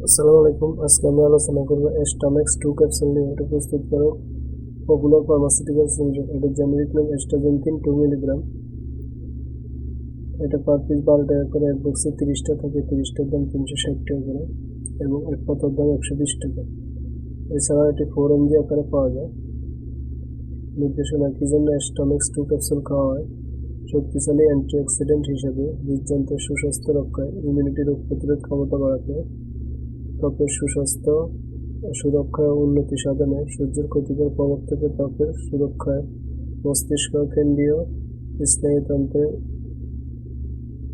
আসসালামু আলাইকুম। আজকে আমরা আলোচনা করবো এস্টামেক্স 2 ক্যাপসুল নিয়ে। এটা প্রস্তুত করো পপুলার ফার্মাসিউটিক্যালস লিমিটেড। এটা জেনেরিক নাম এস্টাজেন্থিন 2 মিলিগ্রাম। এটা পার পিস 12 টাকা করে। এক বক্সে 30টা থাকে, 30টার দাম 360 টাকা করে এবং এক পাতার দাম 120 টাকা। এছাড়া এটি 4 mg আকারে পাওয়া যায়। নির্দেশনা: কি জন্য এস্টামেক্স 2 ক্যাপসুল খাওয়া হয়? শক্তিশালী অ্যান্টিঅক্সিডেন্ট হিসেবে, হৃদযন্ত্রের সুস্বাস্থ্য রক্ষায়, ইমিউনিটি রোগ প্রতিরোধ ক্ষমতা বাড়াতে, ত্বকের সুস্বাস্থ্য সুরক্ষায় ও উন্নতি সাধনে, সূর্যের ক্ষতিকর প্রভাব থেকে ত্বকের সুরক্ষায়, মস্তিষ্ক কেন্দ্রীয় স্নায়ুতন্ত্রের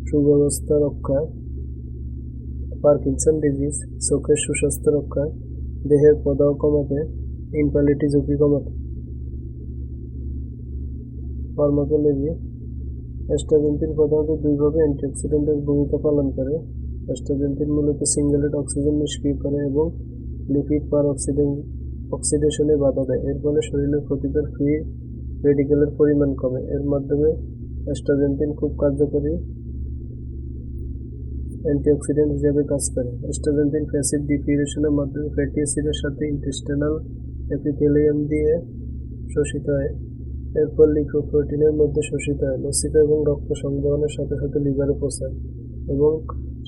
সুব্যবস্থা রক্ষায়, পার্কিনসন ডিজিজ, চোখের সুস্বাস্থ্য রক্ষায়, দেহের প্রদাহ কমাতে, ইনফ্যালিটি ঝুঁকি কমাতে। ফার্মাকোলজি: অ্যাস্টাজেন্থিন প্রধানত দুইভাবে অ্যান্টিঅক্সিডেন্টের ভূমিকা পালন করে। অ্যাস্টাজেন্থিন মূলত সিঙ্গেলেট অক্সিজেন নিষ্ক্রিয় করে এবং লিপিড পার অক্সিডেশনে বাধা দেয়। এর ফলে শরীরের ক্ষতিকর ফ্রি রেডিকেলের পরিমাণ কমে। এর মাধ্যমে অ্যাস্টাজেন্থিন খুব কার্যকরী অ্যান্টিঅক্সিডেন্ট হিসেবে কাজ করে। অ্যাস্টাজেন্থিন প্যাসিভ ডিফিউশনের মাধ্যমে ফ্যাটি অ্যাসিডের সাথে ইন্টেস্টিনাল এপিথেলিয়াম দিয়ে শোষিত হয়। এরপর লিপোপ্রোটিনের মধ্যে শোষিত হয়, লসিকা এবং রক্ত সংবহনের সাথে সাথে লিভারে পৌঁছায় এবং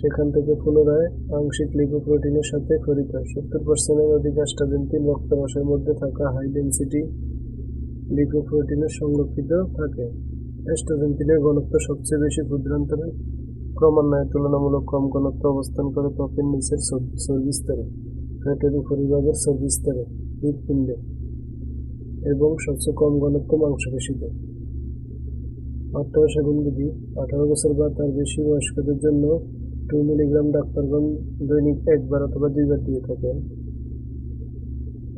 সেখান থেকে পুনরায় আংশিক লিপোপ্রোটিনের সাথে খরিত হয়। 70% অধিক অ্যাস্টাজেন্থিন রক্তরসের মধ্যে থাকা হাই ডেন্সিটি লিপোপ্রোটিনের সংরক্ষিত থাকে। অ্যাস্টাজেন্থিনের ঘনত্ব সবচেয়ে বেশি ক্ষুদ্রান্তরে, ক্রমান্বয়ে তুলনামূলক কম ঘনত্ব অবস্থান করে ত্বকের নিচের চর্বিস্তরে, ফ্যাটের উপরিভাগের চর্বিস্তরে, হৃৎপিণ্ডে এবং সবচেয়ে কম ঘনত্ব মাংসপেশিতে। মাত্রা ও সেবন বিধি: 18 বছর বা তার বেশি বয়স্কদের জন্য 2 মিলিগ্রাম ডাক্তারগণ দৈনিক 1 বার অথবা 2 বার দিয়ে থাকেন।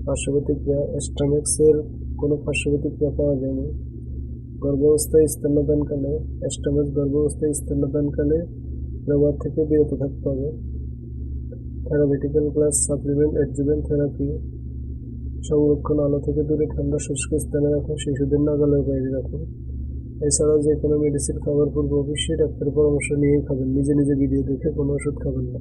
পার্শ্বপ্রতিক্রিয়া: অ্যাস্টামেক্সের কোনো পার্শ্বপ্রতিক্রিয়া পাওয়া যায়নি। গর্ভাবস্থায় স্তন্যদানকালে অ্যাস্টামেক্স গর্ভাবস্থায় স্তন্যদানকালে ব্যবহার থেকে বিরত থাকতে হবে। থেরাপিউটিক্যাল ক্লাস সাপ্লিমেন্ট অ্যাডজুভেন্ট থেরাপি সংরক্ষণ: আলো থেকে দূরে ঠান্ডা শুষ্ক স্থানে রাখুন, শিশুদের নাগালের বাইরে রাখুন। এছাড়াও যে কোনো মেডিসিন খাবার পূর্বে অবশ্যই ডাক্তারের পরামর্শ নিয়েই খাবেন। নিজে নিজে ভিডিও দেখে কোনো ওষুধ খাবেন না।